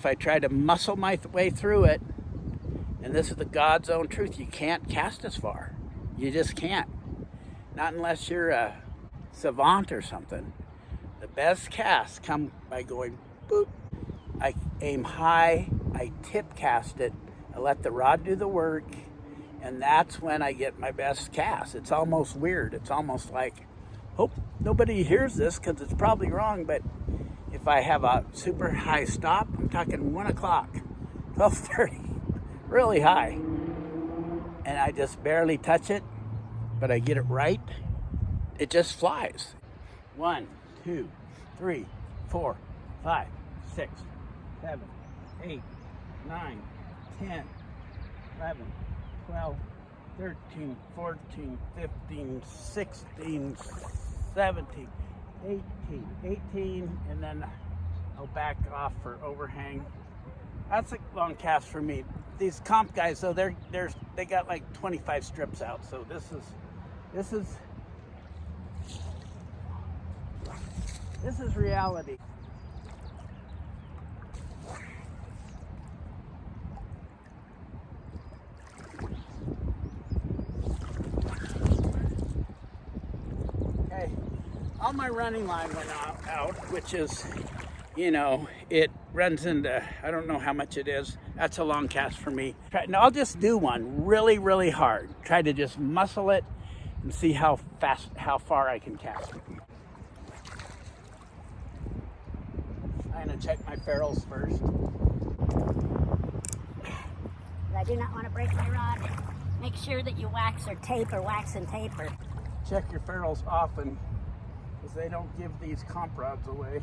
if I try to muscle my way through it, and this is the God's own truth, you can't cast as far. You just can't. Not unless you're a savant or something. The best casts come by going boop. I aim high, I tip cast it, I let the rod do the work, and that's when I get my best cast. It's almost weird. It's almost like, hope nobody hears this because it's probably wrong, but if I have a super high stop, I'm talking 1 o'clock, 12:30, really high, and I just barely touch it, but I get it right, it just flies. 1, 2, 3, 4, 5, 6, 7, 8, 9, 10, 11, 12, 13, 14, 15, 16, 17, 18, and then I'll back off for overhang. That's a long cast for me. These comp guys, though, they got like 25 strips out, so this is reality. Okay, all my running line went out, which is, you know, it runs into, I don't know how much it is. That's a long cast for me. Now I'll just do one really, really hard. Try to just muscle it and see how far I can cast it. I'm gonna check my ferrules first. I do not want to break my rod. Make sure that you wax or tape or wax and tape. Or check your ferrules often, because they don't give these comp rods away.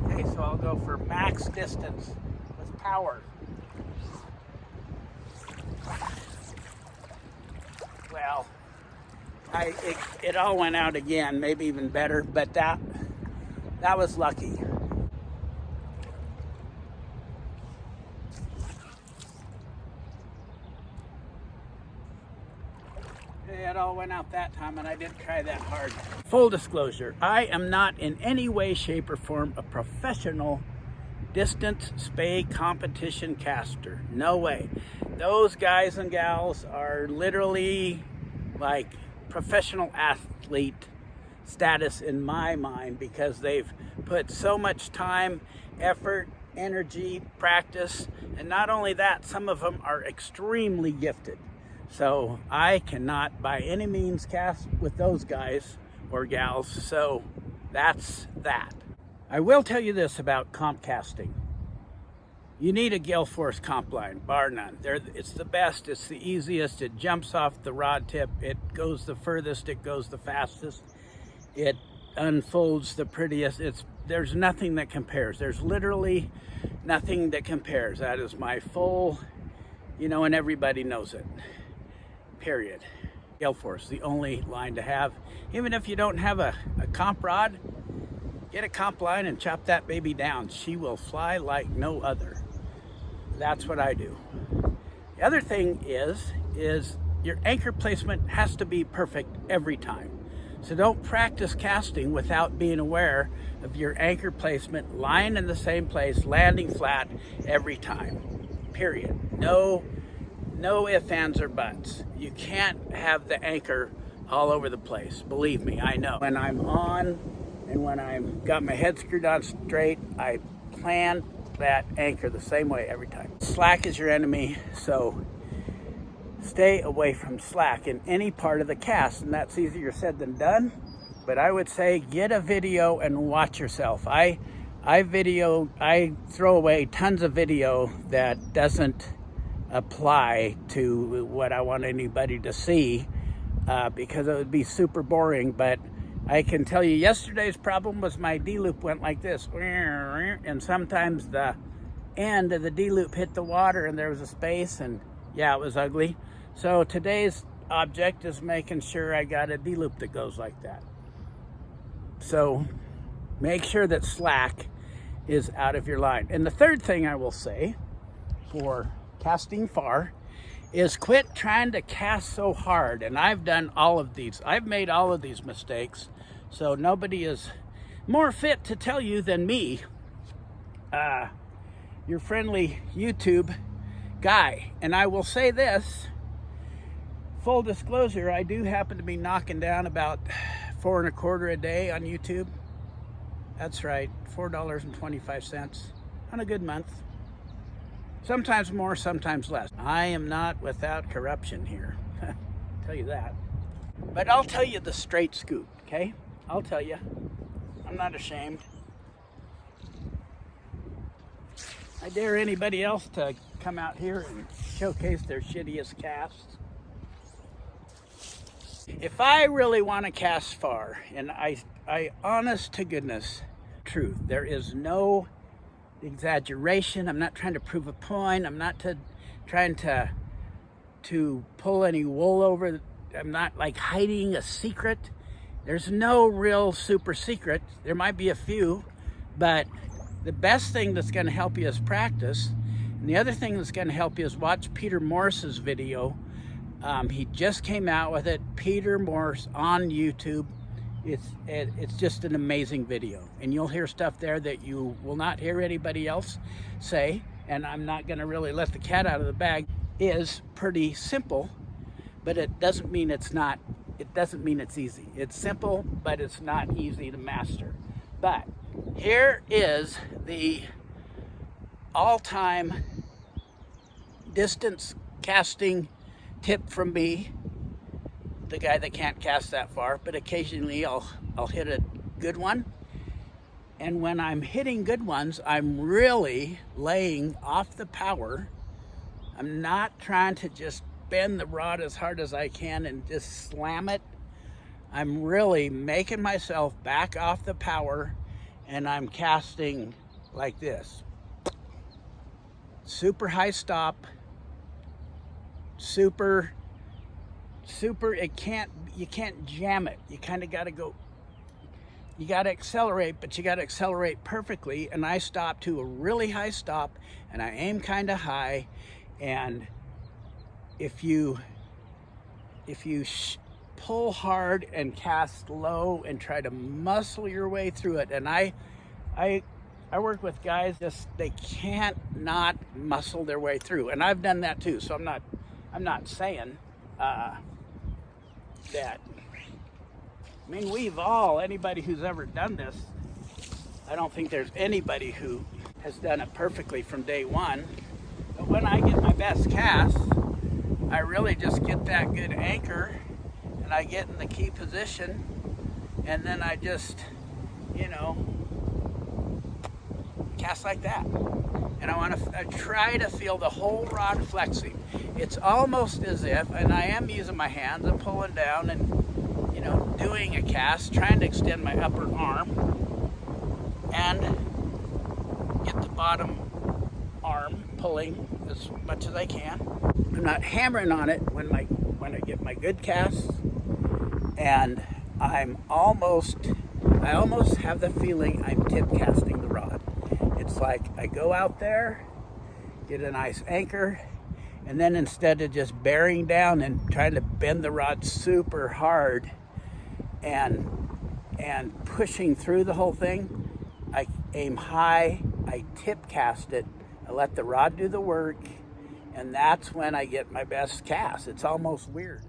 Okay, so I'll go for max distance with power. Well, it all went out again, maybe even better, but that was lucky. It all went out that time, and I didn't try that hard. Full disclosure, I am not in any way, shape, or form a professional distance spey competition caster. No way. Those guys and gals are literally like professional athlete status in my mind, because they've put so much time, effort, energy, practice, and not only that, some of them are extremely gifted. So I cannot by any means cast with those guys or gals, so that's that. I will tell you this about comp casting. You need a gale force comp line, bar none. It's the best, it's the easiest, it jumps off the rod tip, it goes the furthest, it goes the fastest, it unfolds the prettiest. There's nothing that compares. There's literally nothing that compares. That is my full, and everybody knows it, period. Gale force, the only line to have. Even if you don't have a comp rod, get a comp line and chop that baby down. She will fly like no other. That's what I do. The other thing is your anchor placement has to be perfect every time. So don't practice casting without being aware of your anchor placement, lying in the same place, landing flat every time, period. No ifs, ands, or buts. You can't have the anchor all over the place. Believe me, I know. When I'm on and when I've got my head screwed on straight, I plan that anchor the same way every time. Slack is your enemy, so stay away from slack in any part of the cast, and that's easier said than done, but I would say get a video and watch yourself. I throw away tons of video that doesn't apply to what I want anybody to see, because it would be super boring. But I can tell you yesterday's problem was my D-loop went like this, and sometimes the end of the D-loop hit the water and there was a space, and yeah, it was ugly. So today's object is making sure I got a D-loop that goes like that. So make sure that slack is out of your line. And the third thing I will say for casting far, is quit trying to cast so hard. And I've done all of these. I've made all of these mistakes. So nobody is more fit to tell you than me, your friendly YouTube guy. And I will say this, full disclosure, I do happen to be knocking down about $4.25 a day on YouTube. That's right, $4.25 on a good month. Sometimes more, sometimes less. I am not without corruption here. Tell you that. But I'll tell you the straight scoop, okay? I'll tell you. I'm not ashamed. I dare anybody else to come out here and showcase their shittiest casts. If I really want to cast far, and I honest to goodness truth, there is no exaggeration. I'm not trying to prove a point. I'm not trying to pull any wool over. I'm not like hiding a secret. There's no real super secret. There might be a few, but the best thing that's going to help you is practice. And the other thing that's going to help you is watch Peter Morris's video. He just came out with it, Peter Morris on YouTube. It's just an amazing video, and you'll hear stuff there that you will not hear anybody else say. And I'm not going to really let the cat out of the bag. Is pretty simple, but it doesn't mean it's not. It doesn't mean it's easy. It's simple, but it's not easy to master. But here is the all-time distance casting tip from me, the guy that can't cast that far, but occasionally I'll hit a good one. And when I'm hitting good ones, I'm really laying off the power. I'm not trying to just bend the rod as hard as I can and just slam it. I'm really making myself back off the power, and I'm casting like this. Super high stop. Super, you can't jam it. You kind of got to go, you got to accelerate, but you got to accelerate perfectly. And I stop to a really high stop, and I aim kind of high. And if you pull hard and cast low and try to muscle your way through it, and I work with guys just they can't not muscle their way through, and I've done that too. So I'm not saying that. I mean, anybody who's ever done this, I don't think there's anybody who has done it perfectly from day one. But when I get my best cast, I really just get that good anchor, and I get in the key position, and then I just, cast like that. And I try to feel the whole rod flexing. It's almost as if, and I am using my hands, I'm pulling down and, doing a cast, trying to extend my upper arm and get the bottom arm pulling as much as I can. I'm not hammering on it when I get my good casts, and I almost have the feeling I'm tip casting the rod. It's like I go out there, get a nice anchor, and then instead of just bearing down and trying to bend the rod super hard and pushing through the whole thing, I aim high, I tip cast it, I let the rod do the work, and that's when I get my best cast. It's almost weird.